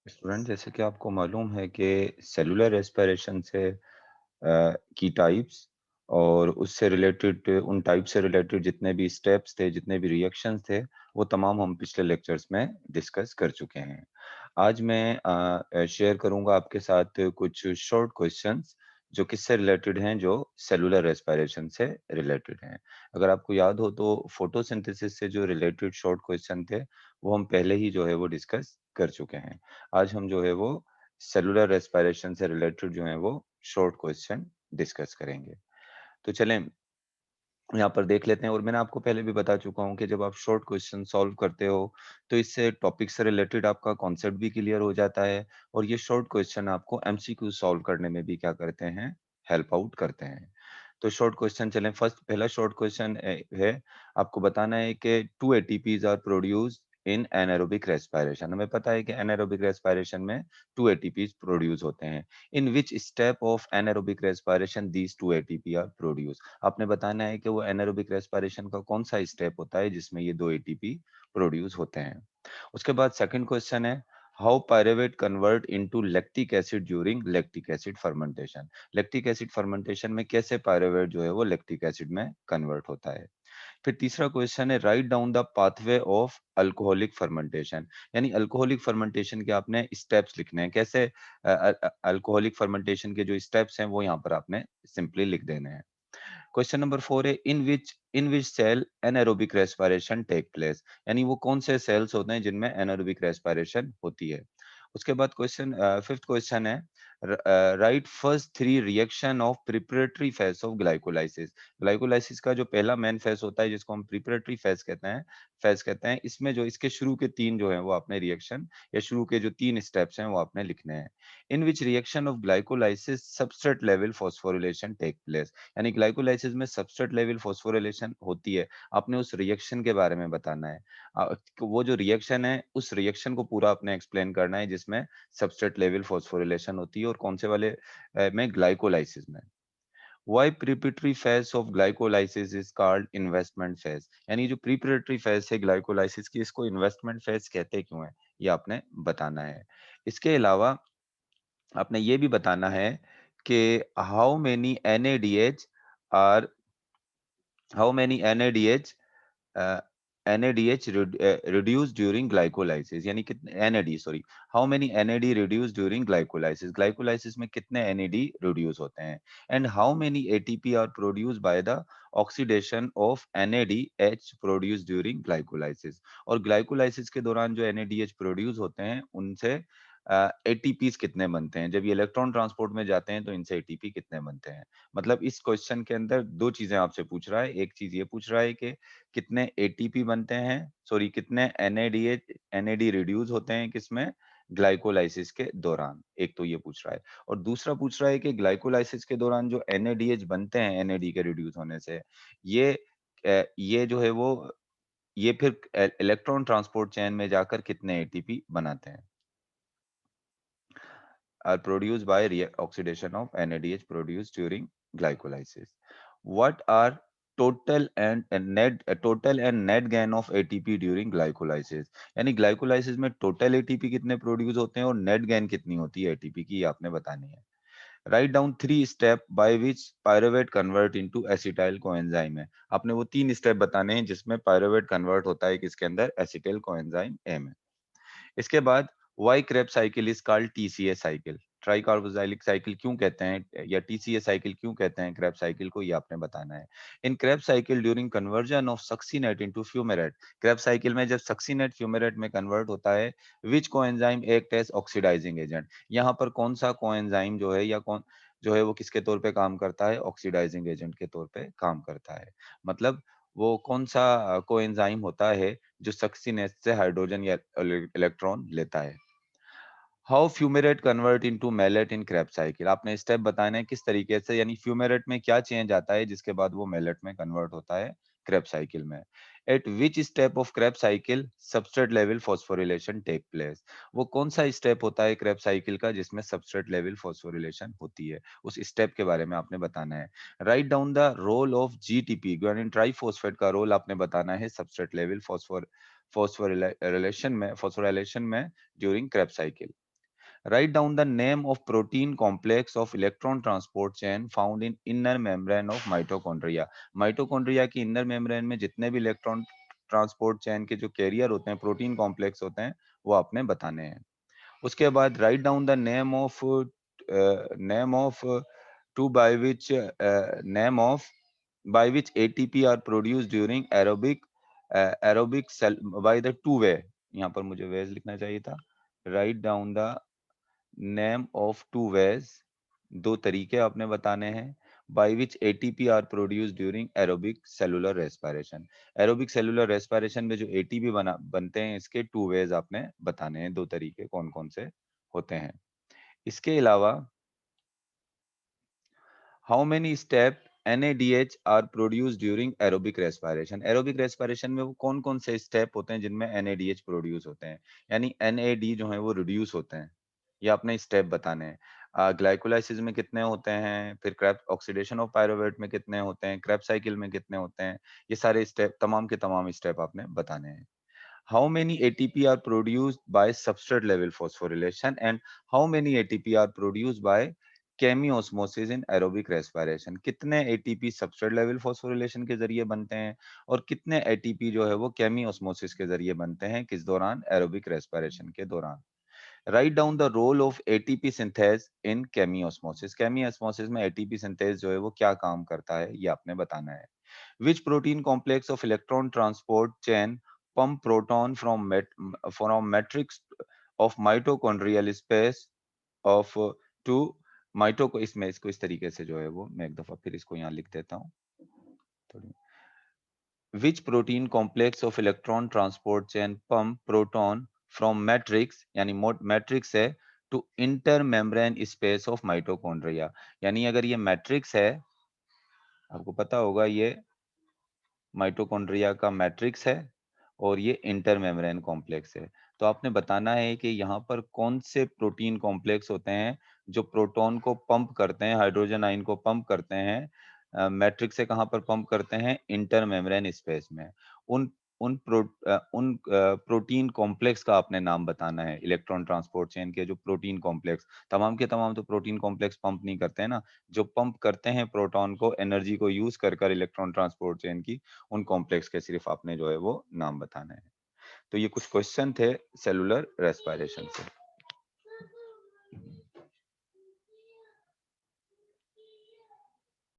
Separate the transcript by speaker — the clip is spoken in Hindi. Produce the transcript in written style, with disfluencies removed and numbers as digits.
Speaker 1: स्टूडेंट, जैसे कि आपको मालूम है कि सेलुलर रेस्पिरेशन से की टाइप्स और उससे रिलेटेड उन टाइप से रिलेटेड जितने भी स्टेप्स थे, जितने भी रिएक्शंस थे, वो तमाम हम पिछले लेक्चर्स में डिस्कस कर चुके हैं। आज मैं शेयर करूंगा आपके साथ कुछ शॉर्ट क्वेश्चंस जो किससे रिलेटेड हैं, जो सेलुलर रेस्पिरेशन से रिलेटेड हैं। अगर आपको याद हो तो फोटोसिंथेसिस से जो रिलेटेड शॉर्ट क्वेश्चन थे, वो हम पहले ही जो है वो डिस्कस कर चुके हैं। आज हम जो है वो सेलुलर रेस्पिरेशन से रिलेटेड जो है वो शॉर्ट क्वेश्चन डिस्कस करेंगे। तो चलें यहाँ पर देख लेते हैं। और मैंने आपको पहले भी बता चुका हूँ कि जब आप शॉर्ट क्वेश्चन सॉल्व करते हो, तो इससे टॉपिक से रिलेटेड आपका कॉन्सेप्ट भी क्लियर हो जाता है और ये शॉर्ट क्वेश्चन आपको एमसीक्यू सॉल्व करने में भी क्या करते हैं, हेल्प आउट करते हैं। तो शॉर्ट क्वेश्चन चलें। फर्स्ट पहला शॉर्ट क्वेश्चन है, आपको बताना है कि 2 ATPs are produced in anaerobic respiration. हमें पता है कि एनारोबिक रेस्पिरेशन में 2 एटीपीज़ प्रोड्यूस होते हैं। In which step of anaerobic respiration these 2 ATP are produced. आपने बताना है कि वो एनारोबिक रेस्पिरेशन का कौन-सा स्टेप होता है जिसमें ये 2 एटीपी प्रोड्यूस होते हैं। उसके बाद सेकंड क्वेश्चन है, how pyruvate convert into lactic acid during lactic acid fermentation. Lactic acid fermentation में कैसे पायरुवेट जो है वो लैक्टिक एसिड में कन्वर्ट होता है। फिर तीसरा क्वेश्चन है, write down the pathway of alcoholic fermentation. यानी अल्कोहलिक फर्मेंटेशन के आपने स्टेप्स लिखने हैं। कैसे अल्कोहलिक फर्मेंटेशन के जो स्टेप्स हैं वो यहाँ पर आपने सिंपली लिख देने हैं। क्वेश्चन नंबर 4 है, in which cell anaerobic respiration take place. यानी वो कौन से सेल्स होते हैं जिनमें एनारोबिक रेस्पिरेशन होती है। उसके बाद क्वेश्चन फिफ्थ क्वेश्चन है, right first three reaction of preparatory phase of glycolysis. Glycolysis का जो पहला मेन फेज होता है जिसको हम प्रिपरेटरी फेज कहते हैं, इसमें जो इसके शुरू के तीन जो है वो आपने रिएक्शन या शुरू के जो तीन स्टेप्स हैं वो आपने लिखने हैं। In which reaction of glycolysis substrate level phosphorylation take place. यानी ग्लाइकोलाइसिस में सबस्ट्रेट लेवल फॉस्फोरिलेशन होती है, आपने उस रिएक्शन के बारे में बताना है। वो जो रिएक्शन है उस रिएक्शन को पूरा आपने एक्सप्लेन करना है जिसमें सबस्ट्रेट लेवल फॉस्फोरिलेशन होती है और कौन से वाले में, ग्लाइकोलाइसिस में। Why preparatory phase of glycolysis is called investment phase. यानी जो प्रिपरेटरी फेज है ग्लाइकोलाइसिस की, इसको इन्वेस्टमेंट फेज कहते क्यों है, ये आपने बताना है। इसके अलावा आपने ये भी बताना है कि how many NADH are how many NADH NADH reduced during glycolysis। यानी कितने NAD, sorry, how many NAD reduced during glycolysis। Glycolysis में कितने NAD रिड्यूस होते हैं। And how many ATP are produced by the oxidation of NADH produced during glycolysis. और ग्लाइकोलाइसिस के दौरान जो NADH प्रोड्यूस होते हैं उनसे ATPs कितने बनते हैं। जब ये इलेक्ट्रॉन ट्रांसपोर्ट में जाते हैं तो इनसे ATP कितने बनते हैं। मतलब इस क्वेश्चन के अंदर दो चीजें आपसे पूछ रहा है। एक चीज ये पूछ रहा है कि कितने एटीपी बनते हैं, सॉरी कितने एनएडी रिड्यूस होते हैं किसमें, ग्लाइकोलाइसिस के दौरान। एक तो ये पूछ रहा है। और दूसरा पूछ रहा है कि ग्लाइकोलाइसिस के दौरान जो एनएडीएच बनते हैं एनएडी के रिड्यूस होने से, ये ये जो है वो ये फिर इलेक्ट्रॉन ट्रांसपोर्ट चेन में जाकर कितने एटीपी बनाते हैं। Are produced by oxidation of NADH produced during glycolysis. What are total and net gain of ATP during glycolysis? यानी ग्लाइकोलाइसिस में टोटल एटीपी कितने प्रोड्यूस होते हैं और नेट गेन कितनी होती है एटीपी की, ये आपने बतानी है। Write down three step by which pyruvate convert into acetyl coenzyme है। आपने वो तीन स्टेप बताने हैं जिसमें पायरुवेट कन्वर्ट होता है किसके अंदर, एसिटाइल कोएंजाइम ए में। इसके बाद why Krebs cycle is called TCA cycle. Tricarboxylic cycle क्यों कहते हैं या टीसीए साइकिल क्यों कहते हैं क्रेब साइकिल को, ये आपने बताना है। In Kreb cycle during conversion of succinate into fumarate. Kreb cycle में जब सक्सीनेट फ्यूमेरेट में कन्वर्ट होता है, which coenzyme act as oxidising agent. यहाँ पर कौन सा कोएंजाइम जो है या कौन जो है वो किसके तौर पे काम करता है, ऑक्सीडाइजिंग एजेंट के तौर पे काम करता है। मतलब वो कौन सा कोएंजाइम होता है जो सक्सीनेस से हाइड्रोजन या इलेक्ट्रॉन लेता है। How fumarate convert into malate in Kreb cycle. आपने स्टेप बताना है किस तरीके से, यानी फ्यूमेरेट में क्या चेंज आता है जिसके बाद वो मैलेट में कन्वर्ट होता है क्रेब साइकिल में। At which step of Kreb cycle substrate level phosphorylation take place. वो कौन सा स्टेप होता है क्रेब साइकिल का जिसमें सबस्ट्रेट लेवल फॉस्फोरिलेशन होती है, उस स्टेप के बारे में आपने बताना है। Write down the role of GTP, guanine triphosphate का रोल आपने बताना है सबस्ट्रेट लेवल फॉस्फोरिलेशन में during Kreb cycle. Write down the name of protein complex of electron transport chain found in inner membrane of mitochondria. Mitochondria की इनर मेम्ब्रेन में जितने भी इलेक्ट्रॉन ट्रांसपोर्ट चेन के जो कैरियर होते हैं, प्रोटीन कॉम्प्लेक्स होते हैं, वो आपने बताने हैं। उसके बाद write down the name of two by which name of by which ATP are produced during aerobic cell by the two way। यहाँ पर मुझे ways लिखना चाहिए था। Write down the name of two ways, दो तरीके आपने बताने हैं। by which ATP are produced during aerobic cellular respiration। aerobic cellular respiration में जो ATP बनते हैं, इसके two ways आपने बताने हैं, दो तरीके कौन कौन से होते हैं। इसके अलावा How many step NADH are produced during aerobic respiration? Aerobic respiration में वो कौन-कौन से स्टेप होते हैं जिनमें NADH प्रोड्यूस होते हैं? यानी NAD जो है वो रिड्यूस होते हैं। ये आपने स्टेप बताने हैं। ग्लाइकोलाइसिस में कितने होते हैं? फिर क्रेब्स ऑक्सीडेशन ऑफ पायरुवेट में कितने होते हैं? क्रेब्स साइकिल में कितने होते हैं? ये सारे स्टेप तमाम के तमाम स्टेप आपने बताने हैं। How many ATP are produced by substrate level phosphorylation and how many ATP are produced by chemiosmosis in aerobic respiration? कितने ATP substrate level phosphorylation के जरिए बनते हैं और कितने ATP जो है वो chemiosmosis के जरिए बनते हैं किस दौरान? aerobic respiration के दौरान। Write down the role of ATP synthase in chemiosmosis। chemiosmosis में ATP synthase जो है वो क्या काम करता है, ये आपने बताना है। Which protein complex of electron transport chain pump proton from matrix of mitochondrial space of to इसमें इसको इस तरीके से जो है वो मैं एक दफा फिर इसको यहाँ लिख देता हूँ थोड़ी। Which protein complex of electron transport chain pump proton from matrix यानी मैट्रिक्स है to intermembrane space of mitochondria। यानी अगर ये मैट्रिक्स है, आपको पता होगा ये माइटोकॉन्ड्रिया का मैट्रिक्स है और ये इंटरमेम्ब्रेन कॉम्प्लेक्स है। तो आपने बताना है कि यहाँ पर कौन से प्रोटीन कॉम्प्लेक्स होते हैं जो प्रोटॉन को पंप करते हैं, हाइड्रोजन आयन को पंप करते हैं। मैट्रिक्स से कहाँ पर पंप करते हैं? इंटरमेम्ब्रेन स्पेस में। उन प्रोटीन कॉम्प्लेक्स का आपने नाम बताना है। इलेक्ट्रॉन ट्रांसपोर्ट चेन के जो प्रोटीन कॉम्प्लेक्स, तमाम के तमाम तो प्रोटीन कॉम्प्लेक्स पंप नहीं करते हैं ना। जो पंप करते हैं प्रोटॉन को एनर्जी को यूज कर इलेक्ट्रॉन ट्रांसपोर्ट चेन की, उन कॉम्प्लेक्स के सिर्फ आपने जो है वो नाम बताना है। तो ये कुछ क्वेश्चन थे सेलुलर रेस्पिरेशन से।